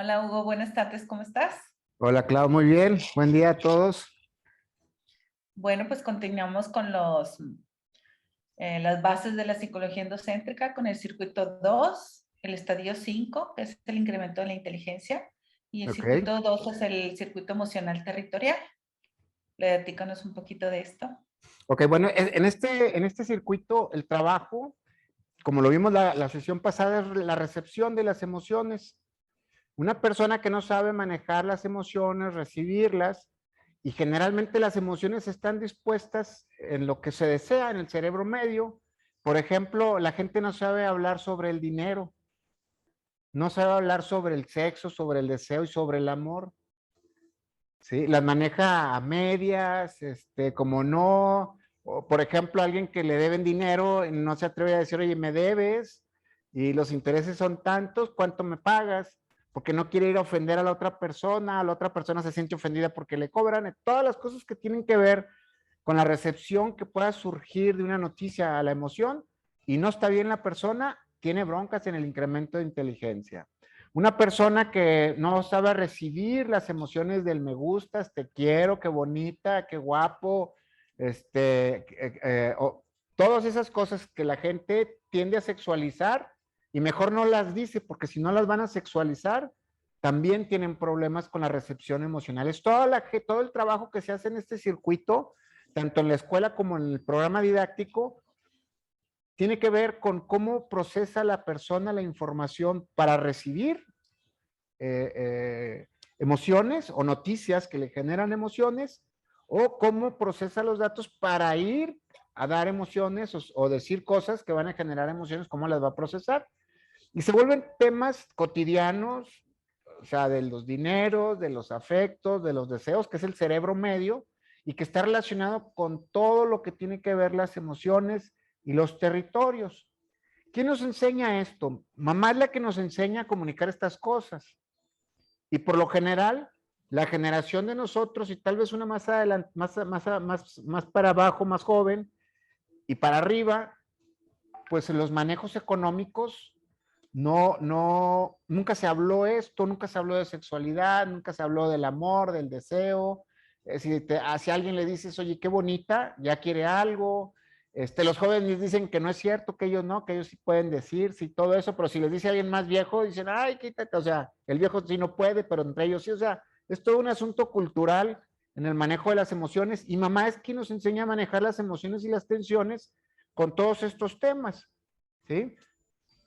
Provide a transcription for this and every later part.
Hola Hugo, buenas tardes, ¿cómo estás? Hola, Clau, muy bien. Buen día a todos. Bueno, pues continuamos con las bases de la psicología endocéntrica con el circuito 2, el estadio 5, que es el incremento de la inteligencia, y el Ok. circuito 2 es el circuito emocional territorial. Platícanos un poquito de esto. Ok, bueno, en este circuito, el trabajo, como lo vimos la sesión pasada, es la recepción de las emociones. Una persona que no sabe manejar las emociones, recibirlas, y generalmente las emociones están dispuestas en lo que se desea, en el cerebro medio. Por ejemplo, la gente no sabe hablar sobre el dinero, no sabe hablar sobre el sexo, sobre el deseo y sobre el amor. ¿Sí? Las maneja a medias, como no, o por ejemplo, alguien que le deben dinero y no se atreve a decir, oye, me debes y los intereses son tantos, ¿cuánto me pagas? Porque no quiere ir a ofender a la otra persona se siente ofendida porque le cobran, todas las cosas que tienen que ver con la recepción que pueda surgir de una noticia a la emoción y no está bien la persona, tiene broncas en el incremento de inteligencia. Una persona que no sabe recibir las emociones del me gustas, te quiero, qué bonita, qué guapo, todas esas cosas que la gente tiende a sexualizar y mejor no las dice porque si no las van a sexualizar, también tienen problemas con la recepción emocional. Es todo el trabajo que se hace en este circuito, tanto en la escuela como en el programa didáctico, tiene que ver con cómo procesa la persona la información para recibir eh, eh, emociones o noticias que le generan emociones, o cómo procesa los datos para ir a dar emociones o decir cosas que van a generar emociones, cómo las va a procesar. Y se vuelven temas cotidianos, o sea, de los dineros, de los afectos, de los deseos, que es el cerebro medio, y que está relacionado con todo lo que tiene que ver las emociones y los territorios. ¿Quién nos enseña esto? Mamá es la que nos enseña a comunicar estas cosas. Y por lo general, la generación de nosotros, y tal vez una más adelante, más para abajo, más joven, y para arriba, pues en los manejos económicos nunca se habló esto, nunca se habló de sexualidad, nunca se habló del amor, del deseo. Si a alguien le dices, oye, qué bonita, ya quiere algo. Los jóvenes dicen que no es cierto, que ellos sí pueden decir, sí, todo eso, pero si les dice alguien más viejo, dicen, ay, quítate, o sea, el viejo sí no puede, pero entre ellos sí, o sea, es todo un asunto cultural en el manejo de las emociones, y mamá es quien nos enseña a manejar las emociones y las tensiones con todos estos temas, ¿sí?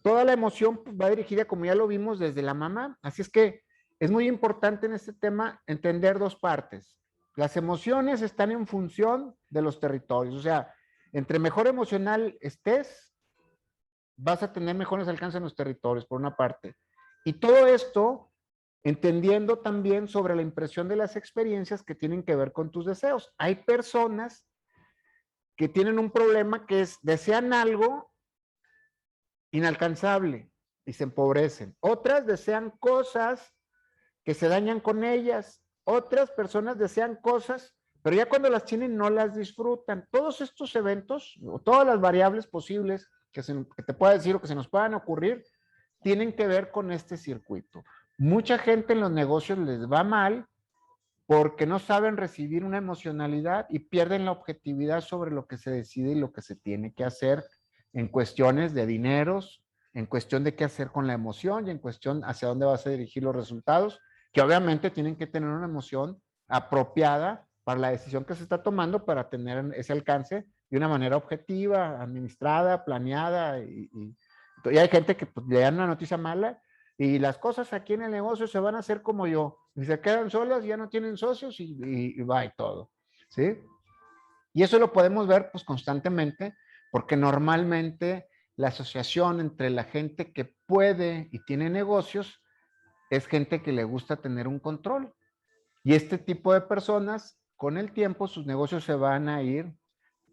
Toda la emoción va dirigida, como ya lo vimos, desde la mamá. Así es que es muy importante en este tema entender dos partes. Las emociones están en función de los territorios. O sea, entre mejor emocional estés, vas a tener mejores alcances en los territorios, por una parte. Y todo esto entendiendo también sobre la impresión de las experiencias que tienen que ver con tus deseos. Hay personas que tienen un problema que es, desean algo inalcanzable y se empobrecen. Otras desean cosas que se dañan con ellas. Otras personas desean cosas, pero ya cuando las tienen no las disfrutan. Todos estos eventos, o todas las variables posibles que te pueda decir o que se nos puedan ocurrir, tienen que ver con este circuito. Mucha gente en los negocios les va mal porque no saben recibir una emocionalidad y pierden la objetividad sobre lo que se decide y lo que se tiene que hacer en cuestiones de dineros, en cuestión de qué hacer con la emoción y en cuestión hacia dónde vas a dirigir los resultados, que obviamente tienen que tener una emoción apropiada para la decisión que se está tomando para tener ese alcance de una manera objetiva, administrada, planeada. Y hay gente que pues, le dan una noticia mala y las cosas aquí en el negocio se van a hacer como yo. Y se quedan solas, ya no tienen socios y va y todo. ¿Sí? Y eso lo podemos ver pues constantemente porque normalmente la asociación entre la gente que puede y tiene negocios es gente que le gusta tener un control. Y este tipo de personas, con el tiempo, sus negocios se van a ir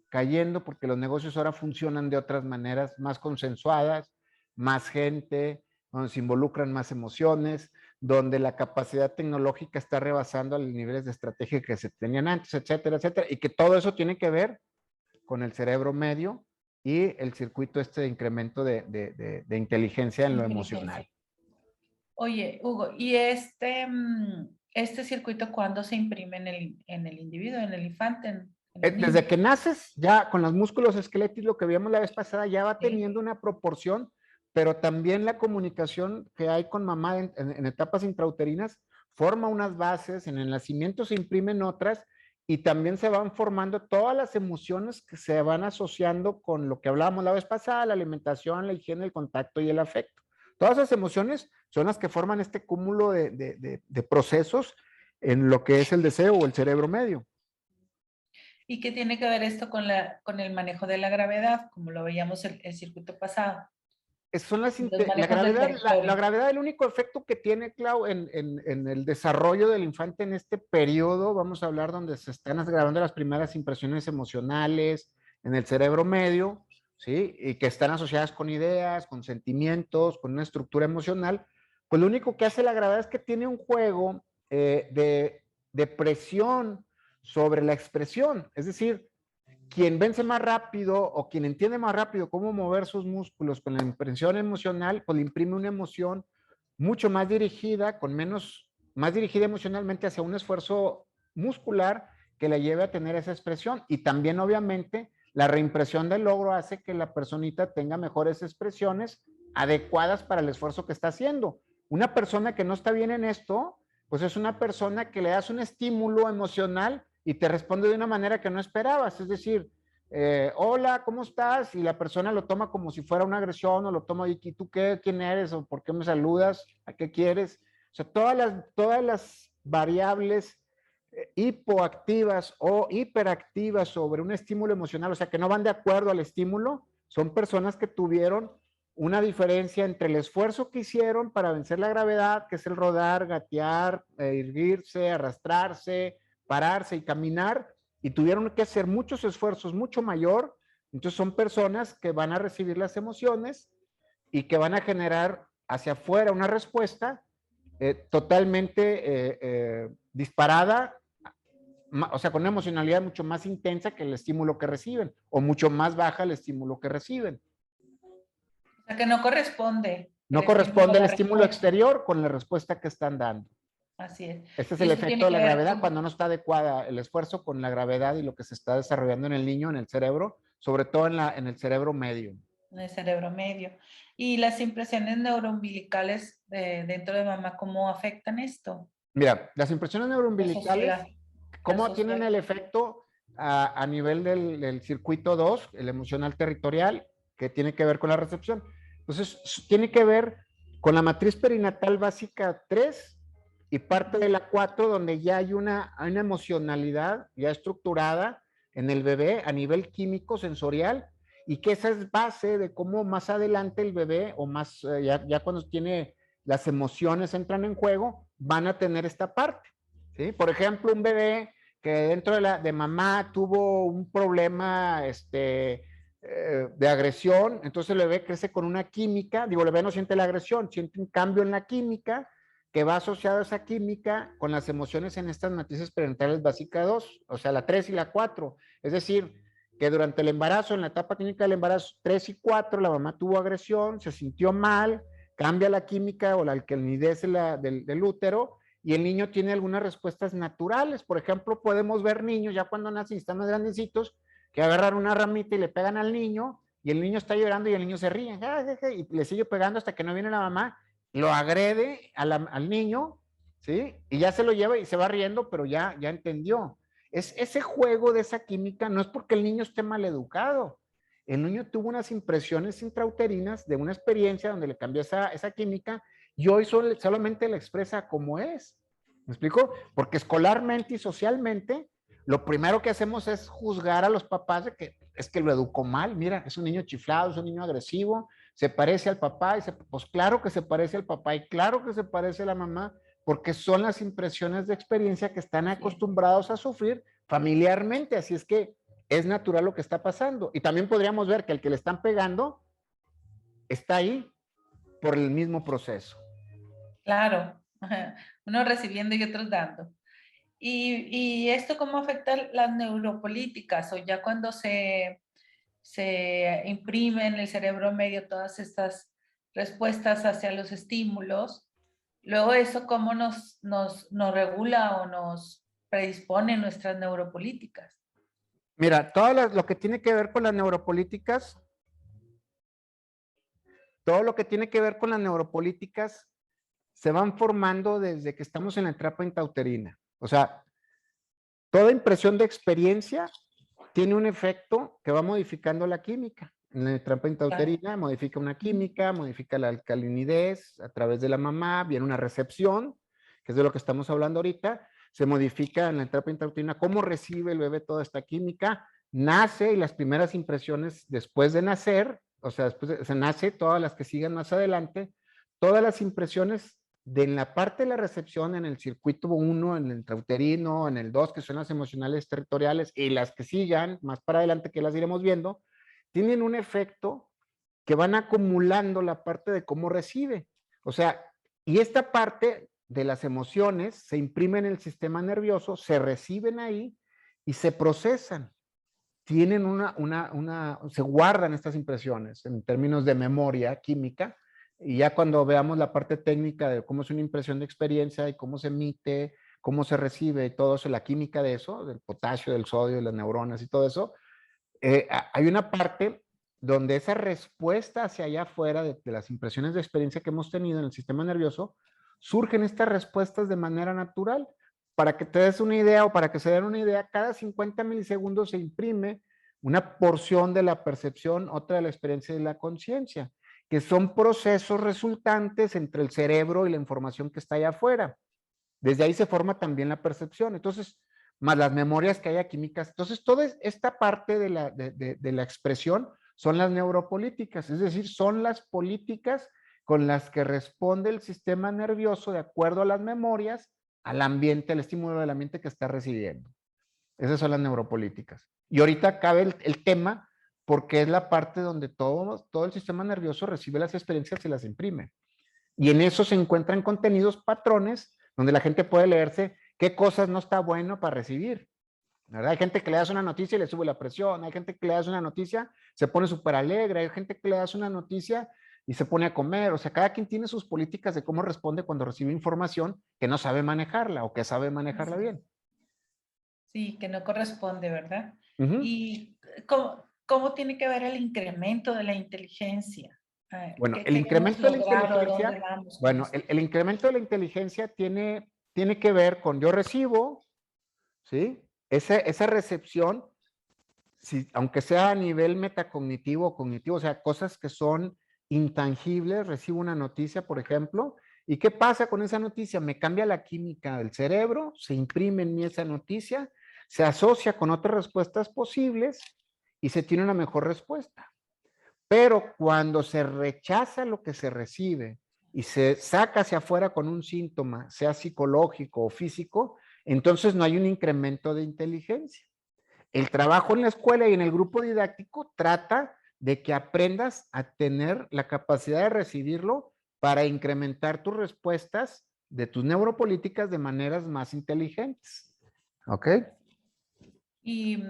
cayendo porque los negocios ahora funcionan de otras maneras más consensuadas, más gente, donde se involucran más emociones, donde la capacidad tecnológica está rebasando a los niveles de estrategia que se tenían antes, etcétera, etcétera, y que todo eso tiene que ver con el cerebro medio y el circuito de incremento de inteligencia en lo Inteligencia. emocional. Oye, Hugo, ¿y este circuito cuándo se imprime en el individuo, en el infante, en el Desde niño? que naces, ya con los músculos esqueléticos, lo que vimos la vez pasada, ya va Sí. teniendo una proporción, pero también la comunicación que hay con mamá en etapas intrauterinas forma unas bases, en el nacimiento se imprimen otras, y también se van formando todas las emociones que se van asociando con lo que hablábamos la vez pasada, la alimentación, la higiene, el contacto y el afecto. Todas esas emociones son las que forman este cúmulo de procesos en lo que es el deseo o el cerebro medio. ¿Y qué tiene que ver esto con el manejo de la gravedad, como lo veíamos el circuito pasado? Son Los la manejos del gravedad, la territorio. gravedad, el único efecto que tiene, Clau, en el desarrollo del infante en este periodo, vamos a hablar donde se están grabando las primeras impresiones emocionales en el cerebro medio, ¿sí? Y que están asociadas con ideas, con sentimientos, con una estructura emocional, pues lo único que hace la gravedad es que tiene un juego de presión sobre la expresión, es decir, quien vence más rápido o quien entiende más rápido cómo mover sus músculos con la impresión emocional, pues le imprime una emoción mucho más dirigida, más dirigida emocionalmente hacia un esfuerzo muscular que le lleve a tener esa expresión. Y también, obviamente, la reimpresión del logro hace que la personita tenga mejores expresiones adecuadas para el esfuerzo que está haciendo. Una persona que no está bien en esto, pues es una persona que le das un estímulo emocional y te responde de una manera que no esperabas. Es decir, hola, ¿cómo estás? Y la persona lo toma como si fuera una agresión o lo toma, ¿y tú qué? ¿Quién eres? ¿O por qué me saludas? ¿A qué quieres? O sea, todas las variables hipoactivas o hiperactivas sobre un estímulo emocional, o sea, que no van de acuerdo al estímulo, son personas que tuvieron una diferencia entre el esfuerzo que hicieron para vencer la gravedad, que es el rodar, gatear, erguirse, arrastrarse, pararse y caminar, y tuvieron que hacer muchos esfuerzos mucho mayor. Entonces son personas que van a recibir las emociones y que van a generar hacia afuera una respuesta totalmente disparada, o sea, con una emocionalidad mucho más intensa que el estímulo que reciben, o mucho más baja el estímulo que reciben. O sea, que no corresponde el No estímulo a corresponde el la estímulo respuesta. exterior con la respuesta que están dando. Así es. Este es Y el esto efecto tiene de que la ver gravedad cuando no está adecuada el esfuerzo con la gravedad y lo que se está desarrollando en el niño, en el cerebro, sobre todo en el cerebro medio. en el cerebro medio. Y las impresiones neuroumbilicales dentro de mamá, ¿cómo afectan esto? Mira, las impresiones La neuroumbilicales, sociedad. La ¿cómo tienen sociedad. el efecto a nivel del circuito 2, el emocional territorial, que tiene que ver con la recepción? Entonces, tiene que ver con la matriz perinatal básica 3 y parte de la 4, donde ya hay una emocionalidad ya estructurada en el bebé a nivel químico, sensorial, y que esa es base de cómo más adelante el bebé, o más ya cuando tiene las emociones entran en juego, van a tener esta parte. ¿Sí? Por ejemplo, un bebé que dentro de mamá tuvo un problema de agresión, entonces el bebé crece con una química, digo, el bebé no siente la agresión, siente un cambio en la química que va asociado a esa química con las emociones en estas matrices parentales básicas 2, o sea, la 3 y la 4. Es decir, que durante el embarazo, en la etapa clínica del embarazo 3 y 4, la mamá tuvo agresión, se sintió mal, cambia la química o la alcalinidez del útero y el niño tiene algunas respuestas naturales. Por ejemplo, podemos ver niños ya cuando nacen y están más grandecitos que agarran una ramita y le pegan al niño y el niño está llorando y el niño se ríe y le sigue pegando hasta que no viene la mamá, lo agrede al niño, ¿sí? Y ya se lo lleva y se va riendo, pero ya entendió. Ese juego de esa química no es porque el niño esté mal educado. El niño tuvo unas impresiones intrauterinas de una experiencia donde le cambió esa química y hoy solamente la expresa como es. ¿Me explico? Porque escolarmente y socialmente, lo primero que hacemos es juzgar a los papás de que es que lo educó mal. Mira, es un niño chiflado, es un niño agresivo, se parece al papá. Pues claro que se parece al papá y claro que se parece a la mamá, porque son las impresiones de experiencia que están Sí. acostumbrados a sufrir familiarmente. Así es que es natural lo que está pasando. Y también podríamos ver que el que le están pegando está ahí por el mismo proceso. Claro. Unos recibiendo y otros dando. Y esto cómo afecta las neuropolíticas o ya cuando se imprime en el cerebro medio todas estas respuestas hacia los estímulos? Luego eso cómo nos regula o nos predispone nuestras neuropolíticas. Mira, lo que tiene que ver con las neuropolíticas, todo lo que tiene que ver con las neuropolíticas se van formando desde que estamos en la etapa intauterina. O sea, toda impresión de experiencia tiene un efecto que va modificando la química. En la etapa Claro. intauterina modifica una química, modifica la alcalinidez a través de la mamá, viene una recepción, que es de lo que estamos hablando ahorita, se modifica en la etapa intauterina cómo recibe el bebé toda esta química, nace y las primeras impresiones después de nacer, o sea, se nace, todas las que sigan más adelante, todas las impresiones de en la parte de la recepción, en el circuito 1, en el intrauterino, en el 2, que son las emocionales territoriales, y las que sigan más para adelante, que las iremos viendo, tienen un efecto que van acumulando la parte de cómo recibe. O sea, y esta parte de las emociones se imprime en el sistema nervioso, se reciben ahí y se procesan. Tienen se guardan estas impresiones en términos de memoria química, y ya cuando veamos la parte técnica de cómo es una impresión de experiencia y cómo se emite, cómo se recibe y todo eso, la química de eso, del potasio, del sodio, de las neuronas y todo eso, hay una parte donde esa respuesta hacia allá afuera de las impresiones de experiencia que hemos tenido en el sistema nervioso, surgen estas respuestas de manera natural. Para que te des una idea o para que se den una idea, cada 50 milisegundos se imprime una porción de la percepción, otra de la experiencia y de la conciencia, que son procesos resultantes entre el cerebro y la información que está allá afuera. Desde ahí se forma también la percepción. Entonces, más las memorias que haya químicas. Entonces, toda esta parte de la expresión son las neuropolíticas, es decir, son las políticas con las que responde el sistema nervioso de acuerdo a las memorias, al ambiente, al estímulo del ambiente que está recibiendo. Esas son las neuropolíticas. Y ahorita cabe el tema porque es la parte donde todo el sistema nervioso recibe las experiencias y las imprime. Y en eso se encuentran contenidos, patrones, donde la gente puede leerse qué cosas no está bueno para recibir. ¿Verdad? Hay gente que le das una noticia y le sube la presión, hay gente que le das una noticia, se pone súper alegre, hay gente que le das una noticia y se pone a comer. O sea, cada quien tiene sus políticas de cómo responde cuando recibe información que no sabe manejarla o que sabe manejarla bien. Sí, que no corresponde, ¿verdad? Uh-huh. ¿Y cómo tiene que ver el incremento de la inteligencia? Bueno, ¿Qué el queremos incremento de la lograr o dónde inteligencia, vamos con bueno, esto? el incremento de la inteligencia tiene que ver con yo recibo, ¿sí? Esa recepción, si, aunque sea a nivel metacognitivo o cognitivo, o sea, cosas que son intangibles, recibo una noticia, por ejemplo, ¿y qué pasa con esa noticia? Me cambia la química del cerebro, se imprime en mí esa noticia, se asocia con otras respuestas posibles y se tiene una mejor respuesta. Pero cuando se rechaza lo que se recibe y se saca hacia afuera con un síntoma, sea psicológico o físico, entonces no hay un incremento de inteligencia. El trabajo en la escuela y en el grupo didáctico trata de que aprendas a tener la capacidad de recibirlo para incrementar tus respuestas de tus neuropolíticas de maneras más inteligentes. ¿Ok? Y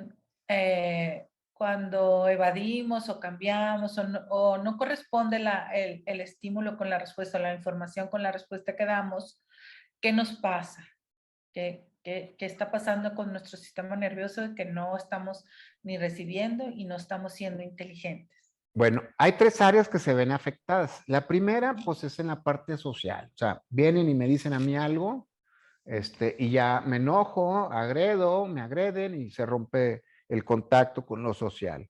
cuando evadimos o cambiamos o no corresponde el estímulo con la respuesta, la información con la respuesta que damos, ¿qué nos pasa? ¿Qué está pasando con nuestro sistema nervioso que no estamos ni recibiendo y no estamos siendo inteligentes? Bueno, hay tres áreas que se ven afectadas. La primera, pues, es en la parte social. O sea, vienen y me dicen a mí algo, y ya me enojo, agredo, me agreden y se rompe el contacto con lo social.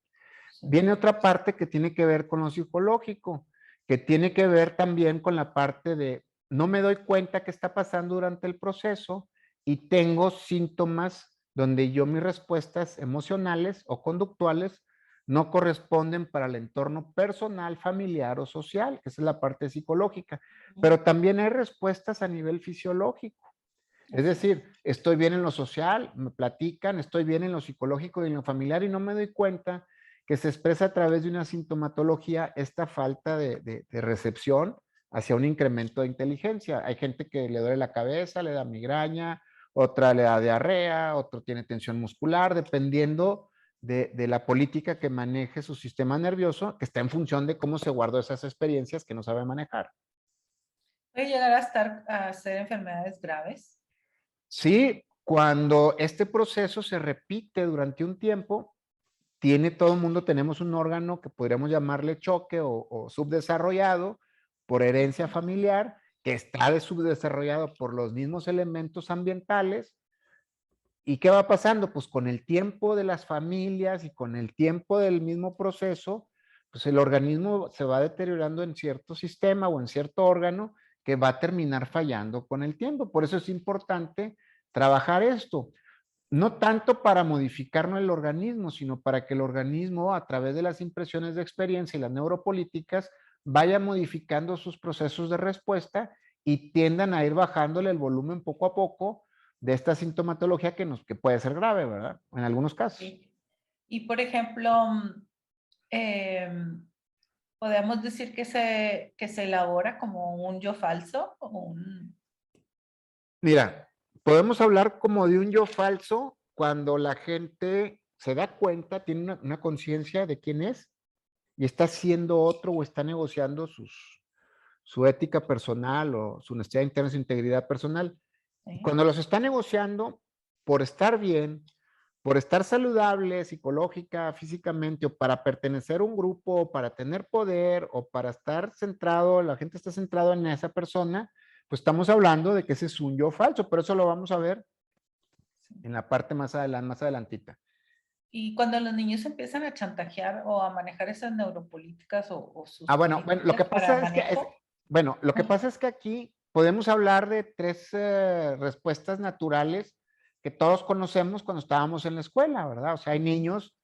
Viene otra parte que tiene que ver con lo psicológico, que tiene que ver también con la parte de no me doy cuenta qué está pasando durante el proceso y tengo síntomas donde yo mis respuestas emocionales o conductuales no corresponden para el entorno personal, familiar o social, que esa es la parte psicológica. Pero también hay respuestas a nivel fisiológico. Es Así. decir, estoy bien en lo social, me platican, estoy bien en lo psicológico y en lo familiar y no me doy cuenta que se expresa a través de una sintomatología esta falta de recepción hacia un incremento de inteligencia. Hay gente que le duele la cabeza, le da migraña, otra le da diarrea, otro tiene tensión muscular, dependiendo de la política que maneje su sistema nervioso, que está en función de cómo se guardó esas experiencias que no sabe manejar. Puede llegar a ser enfermedades graves. Sí, cuando este proceso se repite durante un tiempo, todo el mundo tenemos un órgano que podríamos llamarle choque o subdesarrollado por herencia familiar, que está subdesarrollado por los mismos elementos ambientales. ¿Y qué va pasando? Pues con el tiempo de las familias y con el tiempo del mismo proceso, pues el organismo se va deteriorando en cierto sistema o en cierto órgano que va a terminar fallando con el tiempo. Por eso es importante trabajar esto, no tanto para modificarnos el organismo, sino para que el organismo, a través de las impresiones de experiencia y las neuropolíticas, vaya modificando sus procesos de respuesta y tiendan a ir bajándole el volumen poco a poco de esta sintomatología que puede ser grave, ¿verdad? En algunos casos. Sí. Y por ejemplo, em, podemos decir que se elabora como un yo falso o un... Mira, podemos hablar como de un yo falso cuando la gente se da cuenta, tiene una conciencia de quién es y está siendo otro o está negociando su ética personal o su honestidad interna, su integridad personal. Y Sí. cuando los está negociando por estar bien, por estar saludable psicológica, físicamente, o para pertenecer a un grupo, o para tener poder, o para estar centrado, la gente está centrado en esa persona, pues estamos hablando de que ese es un yo falso, pero eso lo vamos a ver Sí. en la parte más adelantita. Y cuando los niños empiezan a chantajear o a manejar esas neuropolíticas o sus Bueno, lo políticas que para pasa es que, manejo. bueno, lo que Ajá. pasa es que aquí podemos hablar de tres respuestas naturales que todos conocemos cuando estábamos en la escuela, ¿verdad? O sea, hay niños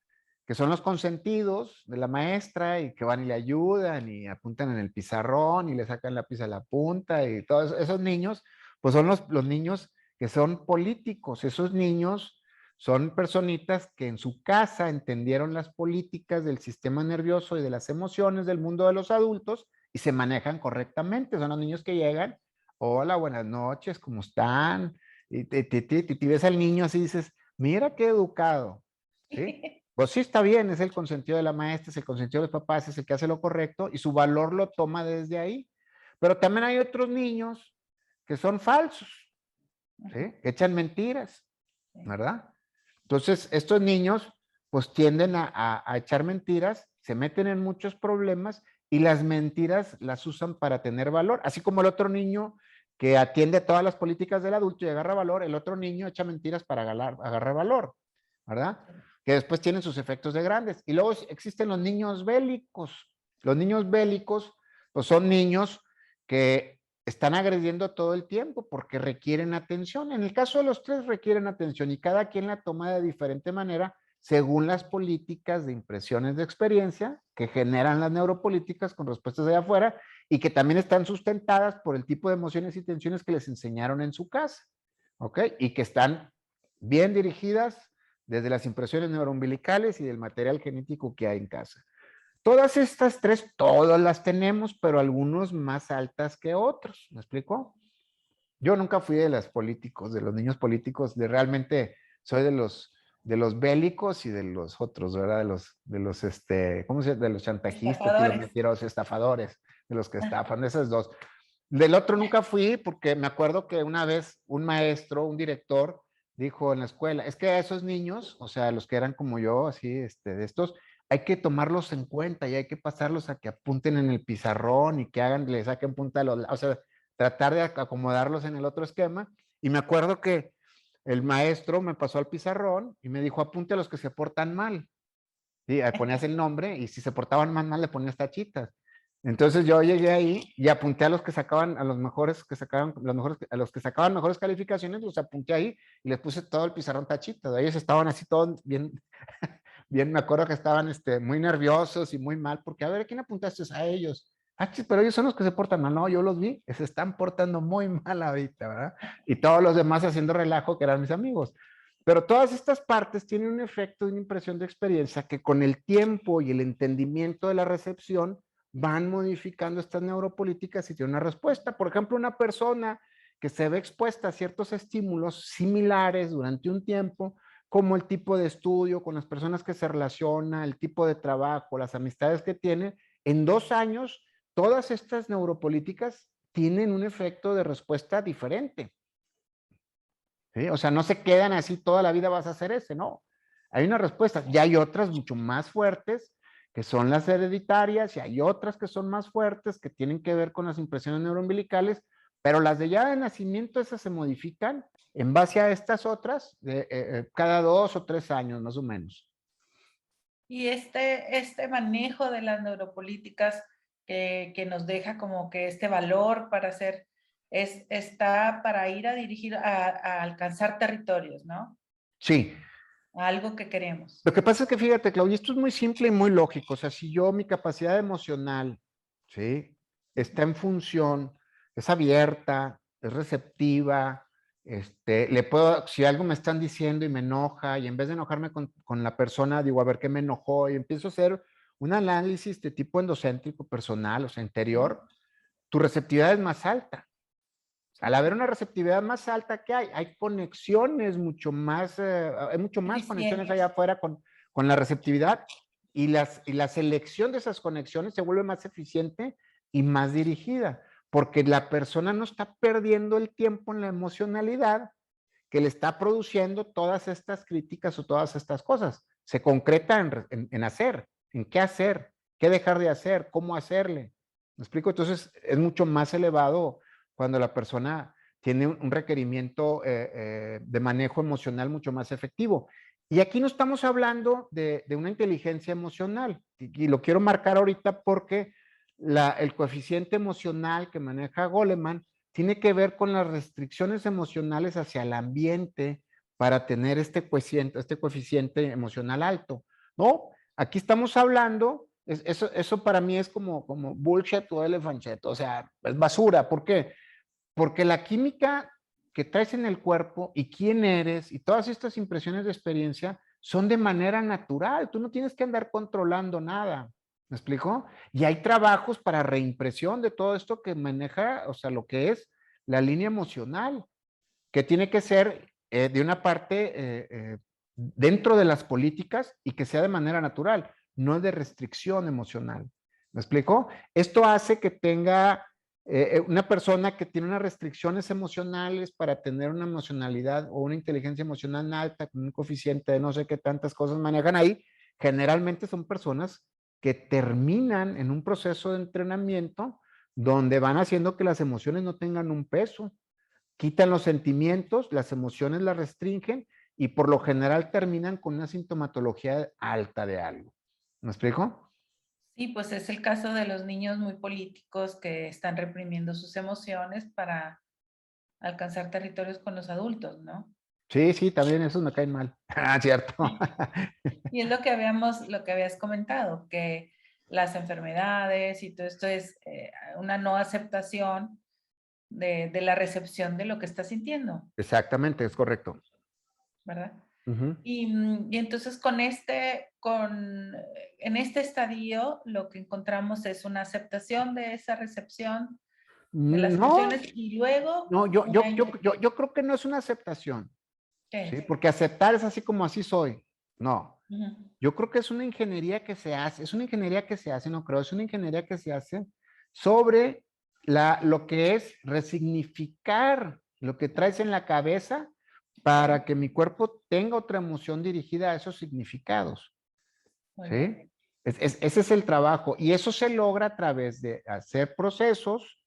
que son los consentidos de la maestra y que van y le ayudan y apuntan en el pizarrón y le sacan lápiz a la punta y todos esos niños, pues son los niños que son políticos, esos niños son personitas que en su casa entendieron las políticas del sistema nervioso y de las emociones del mundo de los adultos y se manejan correctamente. Son los niños que llegan, hola, buenas noches, ¿cómo están? Y ves al niño así y dices, mira qué educado, ¿sí? Pues sí está bien, es el consentido de la maestra, es el consentido de los papás, es el que hace lo correcto y su valor lo toma desde ahí. Pero también hay otros niños que son falsos, ¿sí? Que echan mentiras, Sí. ¿verdad? Entonces, estos niños pues tienden a echar mentiras, se meten en muchos problemas y las mentiras las usan para tener valor, así como el otro niño que atiende todas las políticas del adulto y agarra valor, el otro niño echa mentiras para agarrar valor, ¿verdad? Que después tienen sus efectos de grandes. Y luego existen los niños bélicos. Los niños bélicos pues son niños que están agrediendo todo el tiempo porque requieren atención. En el caso de los tres requieren atención y cada quien la toma de diferente manera según las políticas de impresiones de experiencia que generan las neuropolíticas con respuestas de afuera y que también están sustentadas por el tipo de emociones y tensiones que les enseñaron en su casa, ¿ok? Y que están bien dirigidas desde las impresiones neuroumbilicales y del material genético que hay en casa. Todas estas tres, todas las tenemos, pero algunos más altas que otros. ¿Me explico? Yo nunca fui de los políticos, de los niños políticos, realmente soy de los bélicos y de los otros, ¿verdad? ¿Cómo se llama? De los chantajistas y los Estafadores. mentirosos, estafadores, de los que estafan, de esos dos. Del otro nunca fui porque me acuerdo que una vez un maestro, un director, dijo en la escuela, es que a esos niños, o sea, los que eran como yo, así, de estos, hay que tomarlos en cuenta y hay que pasarlos a que apunten en el pizarrón y que le saquen punta a o sea, tratar de acomodarlos en el otro esquema. Y me acuerdo que el maestro me pasó al pizarrón y me dijo, apunte a los que se portan mal. Y ponías el nombre y si se portaban más mal le ponías tachitas. Entonces yo llegué ahí y apunté a los que sacaban, a los mejores que sacaban, a los que sacaban mejores calificaciones, los apunté ahí y les puse todo el pizarrón tachitas. Ellos estaban así todos bien, bien, me acuerdo que estaban muy nerviosos y muy mal, porque a ver, ¿a quién apuntaste? A ellos. Ah, sí, pero ellos son los que se portan mal. No, yo los vi, se están portando muy mal ahorita, ¿verdad? Y todos los demás haciendo relajo, que eran mis amigos. Pero todas estas partes tienen un efecto de una impresión de experiencia que con el tiempo y el entendimiento de la recepción van modificando estas neuropolíticas y tiene una respuesta. Por ejemplo, una persona que se ve expuesta a ciertos estímulos similares durante un tiempo, como el tipo de estudio, con las personas que se relaciona, el tipo de trabajo, las amistades que tiene, en 2 años, todas estas neuropolíticas tienen un efecto de respuesta diferente. ¿Sí? O sea, no se quedan así toda la vida vas a hacer ese, no. Hay una respuesta y hay otras mucho más fuertes que son las hereditarias y hay otras que son más fuertes que tienen que ver con las impresiones neuroumbilicales, pero las de ya de nacimiento esas se modifican en base a estas otras cada 2 o 3 años más o menos. Y este manejo de las neuropolíticas que nos deja como que este valor para hacer, está para ir a dirigir a alcanzar territorios, ¿no? Sí. A algo que queremos. Lo que pasa es que fíjate, Claudia, esto es muy simple y muy lógico. O sea, si yo, mi capacidad emocional, ¿sí? Está en función, es abierta, es receptiva, le puedo, si algo me están diciendo y me enoja, y en vez de enojarme con la persona, digo, a ver qué me enojó, y empiezo a hacer un análisis de tipo endocéntrico, personal, o sea, interior, tu receptividad es más alta. Al haber una receptividad más alta, ¿qué hay? Hay conexiones mucho más, hay mucho más conexiones allá Eficientes. afuera con la receptividad y la selección de esas conexiones se vuelve más eficiente y más dirigida, porque la persona no está perdiendo el tiempo en la emocionalidad que le está produciendo todas estas críticas o todas estas cosas. Se concreta en hacer, en qué dejar de hacer, cómo hacerle. ¿Me explico? Entonces es mucho más elevado cuando la persona tiene un requerimiento de manejo emocional mucho más efectivo. Y aquí no estamos hablando de una inteligencia emocional, y lo quiero marcar ahorita porque el coeficiente emocional que maneja Goleman tiene que ver con las restricciones emocionales hacia el ambiente para tener este coeficiente emocional alto, ¿no? Aquí estamos hablando, eso para mí es como bullshit o elephant shit, o sea, es basura. ¿Por qué? Porque la química que traes en el cuerpo y quién eres y todas estas impresiones de experiencia son de manera natural. Tú no tienes que andar controlando nada. ¿Me explico? Y hay trabajos para reimpresión de todo esto que maneja, o sea, lo que es la línea emocional, que tiene que ser de una parte dentro de las políticas y que sea de manera natural, no de restricción emocional. ¿Me explico? Esto hace que tenga una persona que tiene unas restricciones emocionales para tener una emocionalidad o una inteligencia emocional alta, con un coeficiente de no sé qué tantas cosas manejan ahí, generalmente son personas que terminan en un proceso de entrenamiento donde van haciendo que las emociones no tengan un peso, quitan los sentimientos, las emociones las restringen y por lo general terminan con una sintomatología alta de algo. ¿Me explico? Sí, pues es el caso de los niños muy políticos que están reprimiendo sus emociones para alcanzar territorios con los adultos, ¿no? Sí, sí, también esos me caen mal. Ah, cierto. Y es lo que habías comentado, que las enfermedades y todo esto es una no aceptación de la recepción de lo que está sintiendo, Exactamente, es correcto. ¿verdad? Ujú. Y entonces en este estadio lo que encontramos es una aceptación de esa recepción de las No, emociones y luego no, una inyección. yo creo que no es una aceptación, ¿Qué ¿sí? es? Porque aceptar es así como así soy. No, Ujú. yo creo que es una ingeniería que se hace, es una ingeniería que se hace, no creo, es una ingeniería que se hace sobre lo que es resignificar lo que traes en la cabeza para que mi cuerpo tenga otra emoción dirigida a esos significados, Muy bien. ¿sí? Ese es el trabajo y eso se logra a través de hacer procesos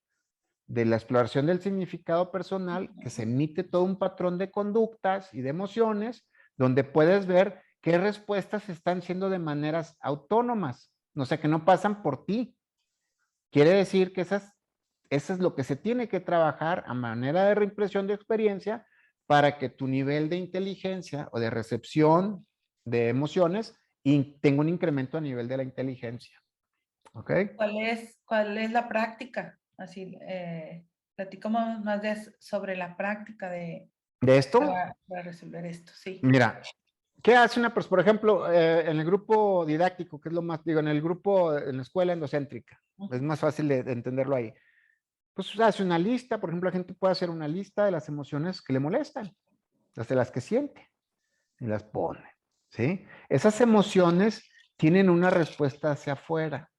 de la exploración del significado personal, que se emite todo un patrón de conductas y de emociones, donde puedes ver qué respuestas están siendo de maneras autónomas, o sea, que no pasan por ti. Quiere decir que eso es lo que se tiene que trabajar a manera de reimpresión de experiencia para que tu nivel de inteligencia o de recepción de emociones tenga un incremento a nivel de la inteligencia. ¿Ok? ¿Cuál es la práctica? Así, platicamos más sobre la práctica De esto, para resolver esto, sí. mira, ¿qué hace una persona? Por ejemplo, en el grupo didáctico, que es lo más, digo, en el grupo, en la escuela endocéntrica, es más fácil de entenderlo ahí. Pues hace una lista, por ejemplo, la gente puede hacer una lista de las emociones que le molestan, de las que siente, y las pone, ¿sí? Esas emociones tienen una respuesta hacia afuera.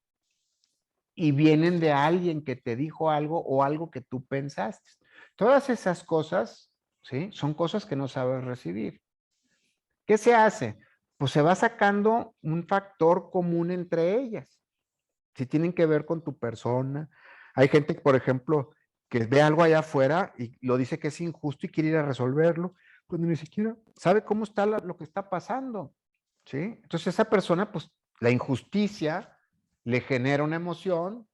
y vienen de alguien que te dijo algo o algo que tú pensaste. Todas esas cosas, ¿sí? Son cosas que no sabes recibir. ¿Qué se hace? Pues se va sacando un factor común entre ellas. Si tienen que ver con tu persona. Hay gente, por ejemplo, que ve algo allá afuera y lo dice que es injusto y quiere ir a resolverlo, cuando ni siquiera sabe cómo está lo que está pasando. ¿Sí? Entonces esa persona, pues la injusticia le genera una emoción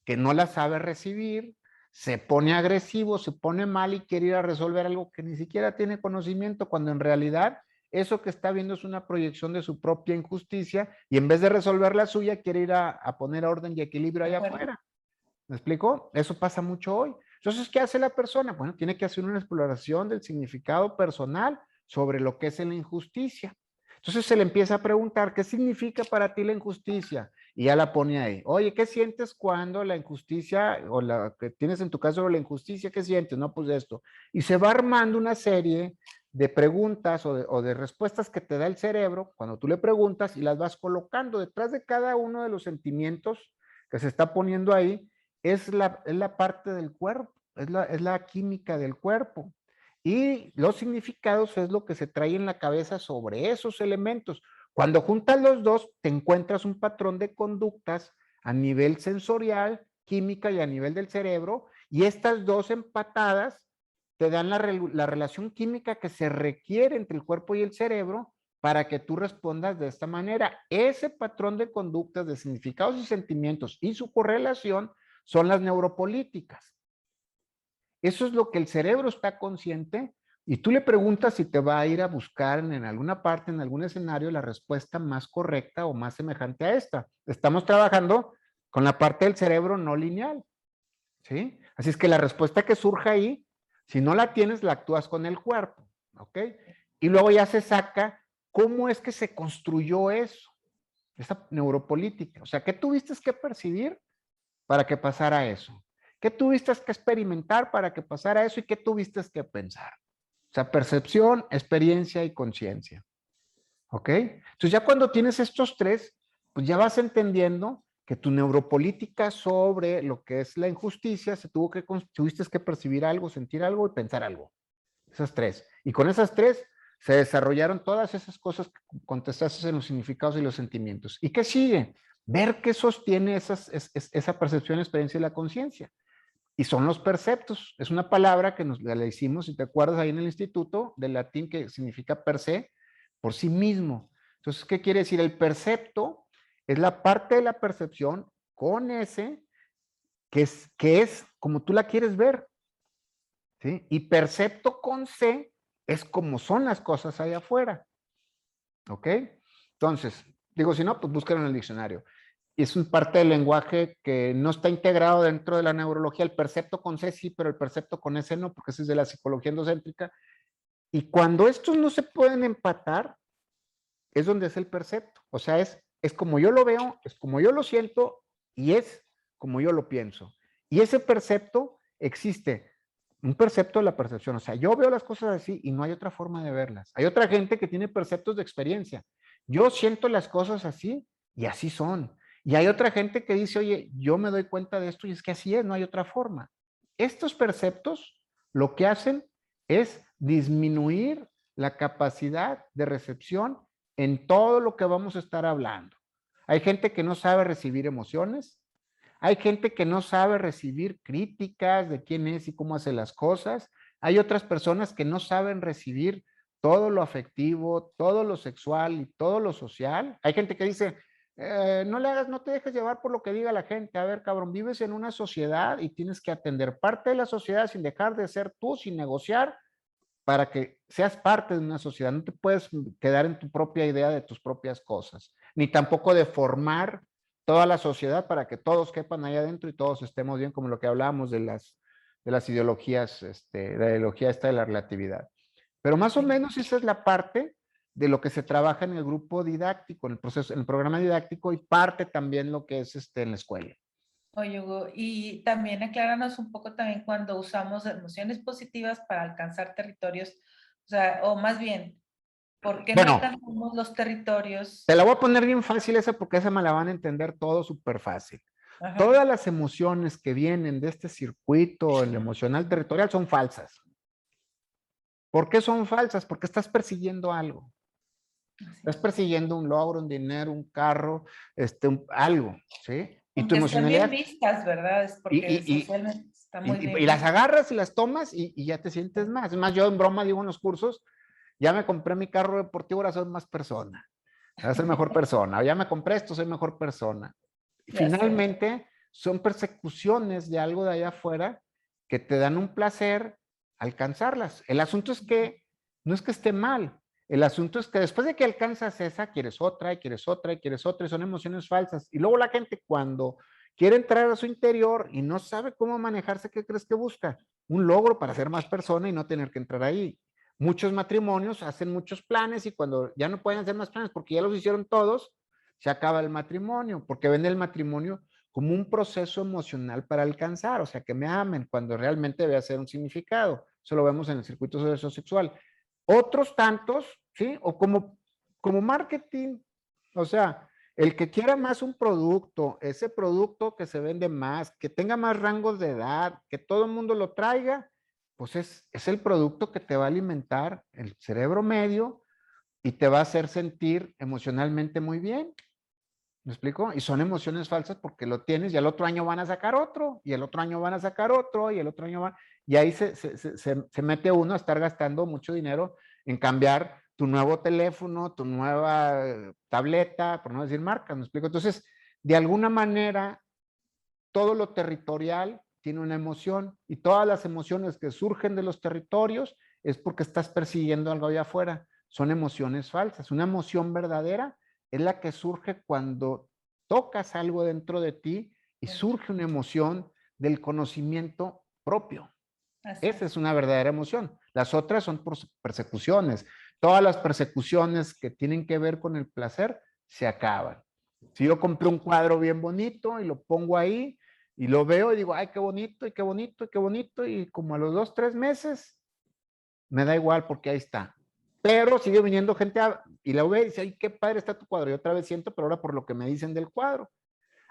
que no la sabe recibir, se pone agresivo, se pone mal y quiere ir a resolver algo que ni siquiera tiene conocimiento, cuando en realidad eso que está viendo es una proyección de su propia injusticia y en vez de resolver la suya, quiere ir a poner orden y equilibrio De allá acuerdo. afuera. ¿Me explico? Eso pasa mucho hoy. Entonces, ¿qué hace la persona? Bueno, tiene que hacer una exploración del significado personal sobre lo que es la injusticia. Entonces se le empieza a preguntar, ¿qué significa para ti la injusticia? Y ya la pone ahí. Oye, ¿qué sientes cuando la injusticia, o la que tienes en tu caso la injusticia, qué sientes? No, pues esto. Y se va armando una serie de preguntas o de respuestas que te da el cerebro cuando tú le preguntas y las vas colocando detrás de cada uno de los sentimientos que se está poniendo ahí. Es la parte del cuerpo, es la química del cuerpo. Y los significados es lo que se trae en la cabeza sobre esos elementos. Cuando juntas los dos, te encuentras un patrón de conductas a nivel sensorial, química y a nivel del cerebro, y estas dos empatadas te dan la relación química que se requiere entre el cuerpo y el cerebro para que tú respondas de esta manera. Ese patrón de conductas, de significados y sentimientos y su correlación son las neuropolíticas. Eso es lo que el cerebro está consciente y tú le preguntas si te va a ir a buscar en alguna parte, en algún escenario, la respuesta más correcta o más semejante a esta. Estamos trabajando con la parte del cerebro no lineal, ¿sí? Así es que la respuesta que surja ahí, si no la tienes, la actúas con el cuerpo, ¿ok? Y luego ya se saca cómo es que se construyó eso, esa neuropolítica. O sea, ¿qué tuviste que percibir para que pasara eso? ¿Qué tuviste que experimentar para que pasara eso y qué tuviste que pensar? O sea, percepción, experiencia y conciencia. ¿Ok? Entonces ya cuando tienes estos tres, pues ya vas entendiendo que tu neuropolítica sobre lo que es la injusticia tuviste que percibir algo, sentir algo y pensar algo. Esas tres. Y con esas tres se desarrollaron todas esas cosas que contestaste en los significados y los sentimientos. ¿Y qué sigue? Ver qué sostiene esa percepción, experiencia y la conciencia. Y son los perceptos. Es una palabra que la hicimos, si te acuerdas, ahí en el instituto, del latín, que significa per se, por sí mismo. Entonces, ¿qué quiere decir? El percepto es la parte de la percepción con ese, que es como tú la quieres ver. ¿Sí? Y percepto con C es como son las cosas allá afuera. ¿Ok? Entonces, digo, si no, pues búsquenlo en el diccionario. Es un parte del lenguaje que no está integrado dentro de la neurología. El percepto con C sí, pero el percepto con S no, porque ese es de la psicología endocéntrica. Y cuando estos no se pueden empatar, es donde es el percepto. O sea, es como yo lo veo, es como yo lo siento y es como yo lo pienso. Y ese percepto existe, un percepto de la percepción. O sea, yo veo las cosas así y no hay otra forma de verlas. Hay otra gente que tiene perceptos de experiencia. Yo siento las cosas así y así son. Y hay otra gente que dice, oye, yo me doy cuenta de esto y es que así es, no hay otra forma. Estos perceptos lo que hacen es disminuir la capacidad de recepción en todo lo que vamos a estar hablando. Hay gente que no sabe recibir emociones, hay gente que no sabe recibir críticas de quién es y cómo hace las cosas, hay otras personas que no saben recibir todo lo afectivo, todo lo sexual y todo lo social. Hay gente que dice, no te dejes llevar por lo que diga la gente. A ver, cabrón, vives en una sociedad y tienes que atender parte de la sociedad sin dejar de ser tú, sin negociar, para que seas parte de una sociedad. No te puedes quedar en tu propia idea de tus propias cosas, ni tampoco de formar toda la sociedad para que todos quepan ahí adentro y todos estemos bien, como lo que hablábamos de las ideologías, de la ideología esta de la relatividad. Pero más o menos esa es la parte de lo que se trabaja en el grupo didáctico, en el proceso, en el programa didáctico, y parte también lo que es en la escuela. Oye, Hugo, y también acláranos un poco también cuando usamos emociones positivas para alcanzar territorios, o sea, o más bien, ¿por qué no Bueno, alcanzamos los territorios? te la voy a poner bien fácil esa porque esa me la van a entender todo súper fácil. Ajá. Todas las emociones que vienen de este circuito, el emocional territorial, son falsas. ¿Por qué son falsas? Porque estás persiguiendo algo. Así Estás es. persiguiendo un logro, un dinero, un carro, algo, ¿sí? Y tu Aunque estén bien emocionalidad, vistas, ¿verdad? Es y, porque y, y, socialmente está muy y bien las vista. agarras y las tomas y ya te sientes más. Es más, yo en broma digo en los cursos, ya me compré mi carro deportivo, ahora soy más persona. Ahora soy mejor persona. Ya me compré esto, soy mejor persona. Ya sé. Finalmente, son persecuciones de algo de allá afuera que te dan un placer alcanzarlas. El asunto es que no es que esté mal. El asunto es que después de que alcanzas esa, quieres otra, y quieres otra, y quieres otra, y son emociones falsas. Y luego la gente cuando quiere entrar a su interior y no sabe cómo manejarse, ¿qué crees que busca? Un logro para ser más persona y no tener que entrar ahí. Muchos matrimonios hacen muchos planes y cuando ya no pueden hacer más planes porque ya los hicieron todos, se acaba el matrimonio, porque ven el matrimonio como un proceso emocional para alcanzar, o sea, que me amen, cuando realmente debe ser un significado. Eso lo vemos en el circuito sexual. Otros tantos, ¿sí? O como marketing, o sea, el que quiera más un producto, ese producto que se vende más, que tenga más rangos de edad, que todo el mundo lo traiga, pues es el producto que te va a alimentar el cerebro medio y te va a hacer sentir emocionalmente muy bien. ¿Me explico? Y son emociones falsas porque lo tienes y el otro año van a sacar otro, y el otro año van a sacar otro, y el otro año van... Y ahí se mete uno a estar gastando mucho dinero en cambiar tu nuevo teléfono, tu nueva tableta, por no decir marcas, ¿me explico? Entonces, de alguna manera, todo lo territorial tiene una emoción y todas las emociones que surgen de los territorios es porque estás persiguiendo algo allá afuera. Son emociones falsas. Una emoción verdadera es la que surge cuando tocas algo dentro de ti y surge una emoción del conocimiento propio. Así Esa es. es una verdadera emoción. Las otras son persecuciones. Todas las persecuciones que tienen que ver con el placer se acaban. Si yo compré un cuadro bien bonito y lo pongo ahí y lo veo y digo, ay, qué bonito, y qué bonito, y qué bonito, y como a los 2, 3 meses, me da igual porque ahí está. Pero sigue viniendo gente y la ve y dice, ay, qué padre está tu cuadro. Y otra vez siento, pero ahora por lo que me dicen del cuadro.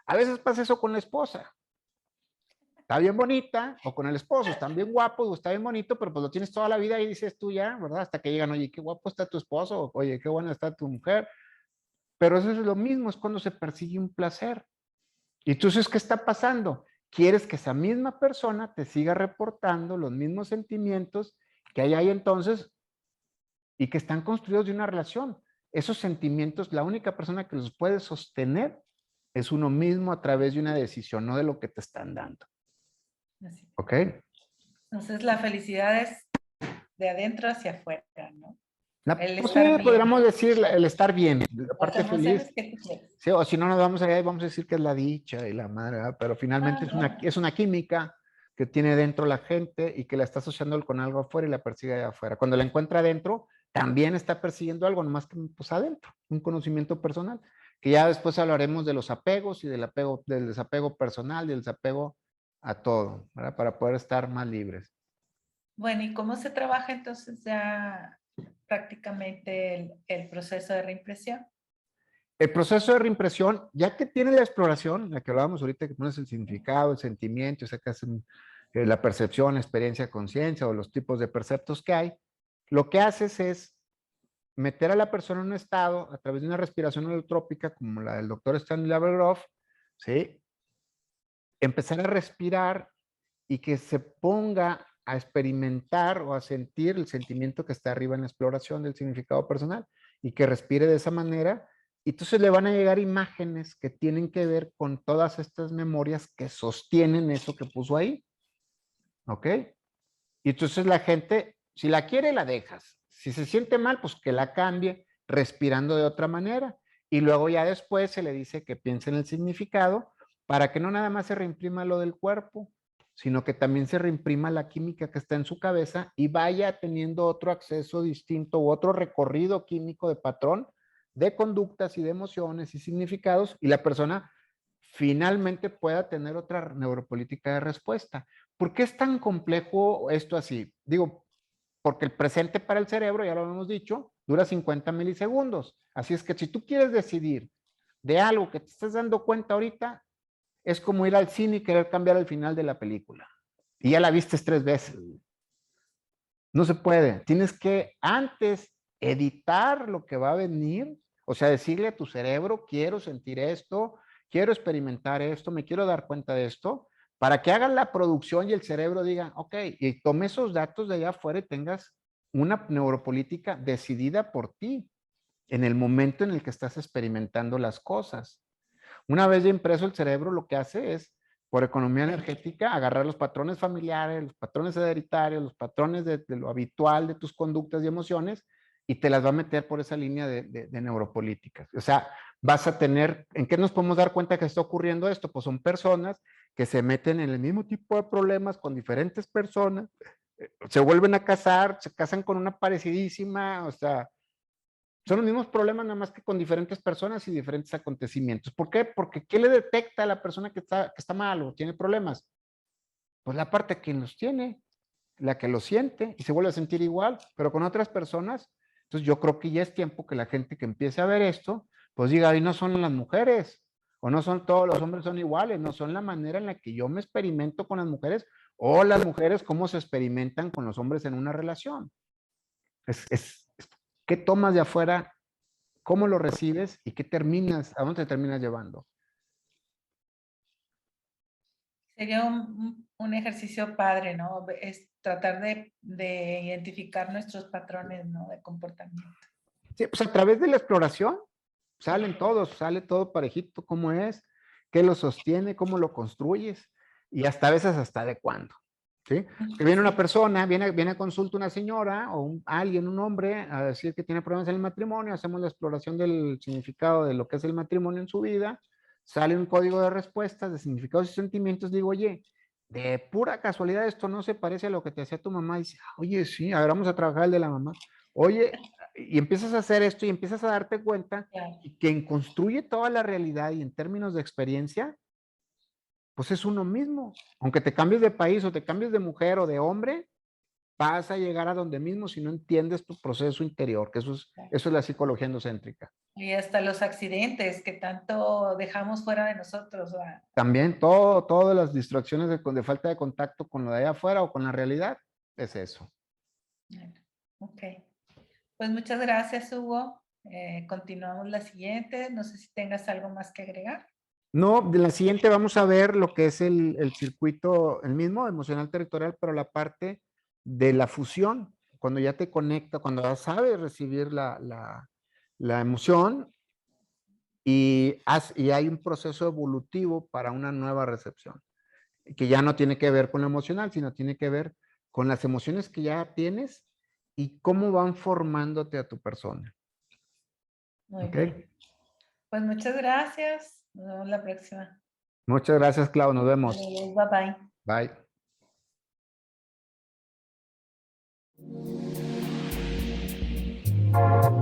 A veces pasa eso con la esposa. Está bien bonita, o con el esposo, están bien guapos, o está bien bonito, pero pues lo tienes toda la vida y dices tú ya, ¿verdad? Hasta que llegan, oye, qué guapo está tu esposo, oye, qué buena está tu mujer. Pero eso es lo mismo, es cuando se persigue un placer. Y entonces, ¿qué está pasando? Quieres que esa misma persona te siga reportando los mismos sentimientos que hay ahí entonces y que están construidos de una relación. Esos sentimientos, la única persona que los puede sostener es uno mismo a través de una decisión, no de lo que te están dando. Así es. ¿Ok? Entonces la felicidad es de adentro hacia afuera, ¿no? El Pues sí, estar bien. podríamos decir el estar bien, la Las parte feliz. emociones que tú quieres. Sí, o si no nos vamos allá y vamos a decir que es la dicha y la madre, ¿verdad? Pero finalmente Ajá. es una química que tiene dentro la gente y que la está asociando con algo afuera y la persigue allá afuera. Cuando la encuentra adentro, también está persiguiendo algo, nomás que pues adentro, un conocimiento personal, que ya después hablaremos de los apegos y del apego, del desapego personal, del desapego a todo, ¿verdad? Para poder estar más libres. Bueno, ¿y cómo se trabaja entonces ya prácticamente el proceso de reimpresión? El proceso de reimpresión, ya que tiene la exploración, la que hablábamos ahorita, que pones el significado, el sentimiento, sacas la percepción, la experiencia, conciencia o los tipos de perceptos que hay, lo que haces es meter a la persona en un estado a través de una respiración holotrópica como la del doctor Stanley Lavergroff, ¿sí? Empezar a respirar y que se ponga a experimentar o a sentir el sentimiento que está arriba en la exploración del significado personal y que respire de esa manera. Y entonces le van a llegar imágenes que tienen que ver con todas estas memorias que sostienen eso que puso ahí. ¿Ok? Y entonces la gente, si la quiere, la dejas. Si se siente mal, pues que la cambie respirando de otra manera. Y luego ya después se le dice que piense en el significado para que no nada más se reimprima lo del cuerpo, sino que también se reimprima la química que está en su cabeza y vaya teniendo otro acceso distinto u otro recorrido químico de patrón de conductas y de emociones y significados y la persona finalmente pueda tener otra neuropolítica de respuesta. ¿Por qué es tan complejo esto así? Digo, porque el presente para el cerebro, ya lo hemos dicho, dura 50 milisegundos. Así es que si tú quieres decidir de algo que te estás dando cuenta ahorita, es como ir al cine y querer cambiar el final de la película. Y ya la viste 3 veces. No se puede. Tienes que antes editar lo que va a venir, o sea, decirle a tu cerebro, quiero sentir esto, quiero experimentar esto, me quiero dar cuenta de esto, para que hagan la producción y el cerebro diga, ok, y tome esos datos de allá afuera y tengas una neuropolítica decidida por ti en el momento en el que estás experimentando las cosas. Una vez ya impreso el cerebro, lo que hace es, por economía energética, agarrar los patrones familiares, los patrones hereditarios, los patrones de lo habitual de tus conductas y emociones, y te las va a meter por esa línea de neuropolíticas. O sea, vas a tener, ¿en qué nos podemos dar cuenta que está ocurriendo esto? Pues son personas que se meten en el mismo tipo de problemas con diferentes personas, se vuelven a casar, se casan con una parecidísima, o sea, son los mismos problemas, nada más que con diferentes personas y diferentes acontecimientos. ¿Por qué? Porque ¿qué le detecta a la persona que está mal o tiene problemas? Pues la parte que los tiene, la que lo siente y se vuelve a sentir igual, pero con otras personas. Entonces yo creo que ya es tiempo que la gente que empiece a ver esto, pues diga, ahí no son las mujeres, o no son todos los hombres son iguales, no son la manera en la que yo me experimento con las mujeres, o las mujeres cómo se experimentan con los hombres en una relación. ¿Qué tomas de afuera? ¿Cómo lo recibes? ¿Y qué terminas? ¿A dónde te terminas llevando? Sería un ejercicio padre, ¿no? Es tratar de identificar nuestros patrones, ¿no? De comportamiento. Sí, pues a través de la exploración salen todos, sale todo parejito, cómo es, qué lo sostiene, cómo lo construyes y hasta a veces hasta de cuándo. ¿Sí? Que viene una persona, viene a consulta una señora o alguien, un hombre, a decir que tiene problemas en el matrimonio, hacemos la exploración del significado de lo que es el matrimonio en su vida, sale un código de respuestas, de significados y sentimientos, digo, oye, de pura casualidad esto no se parece a lo que te hacía tu mamá, y dice, oye, sí, a ver, vamos a trabajar el de la mamá, oye, y empiezas a hacer esto y empiezas a darte cuenta, y quien construye toda la realidad y en términos de experiencia, pues es uno mismo. Aunque te cambies de país o te cambies de mujer o de hombre, vas a llegar a donde mismo si no entiendes tu proceso interior, que eso es la psicología endocéntrica. Y hasta los accidentes que tanto dejamos fuera de nosotros. ¿Verdad? También todas las distracciones de falta de contacto con lo de allá afuera o con la realidad, es eso. Ok. Pues muchas gracias, Hugo. Continuamos la siguiente. No sé si tengas algo más que agregar. No, de la siguiente vamos a ver lo que es el circuito, el mismo, emocional territorial, pero la parte de la fusión, cuando ya te conecta, cuando ya sabes recibir la emoción y hay un proceso evolutivo para una nueva recepción, que ya no tiene que ver con lo emocional, sino tiene que ver con las emociones que ya tienes y cómo van formándote a tu persona. Muy bien. Pues muchas gracias. Nos vemos la próxima. Muchas gracias, Clau. Nos vemos. Bye, bye. Bye.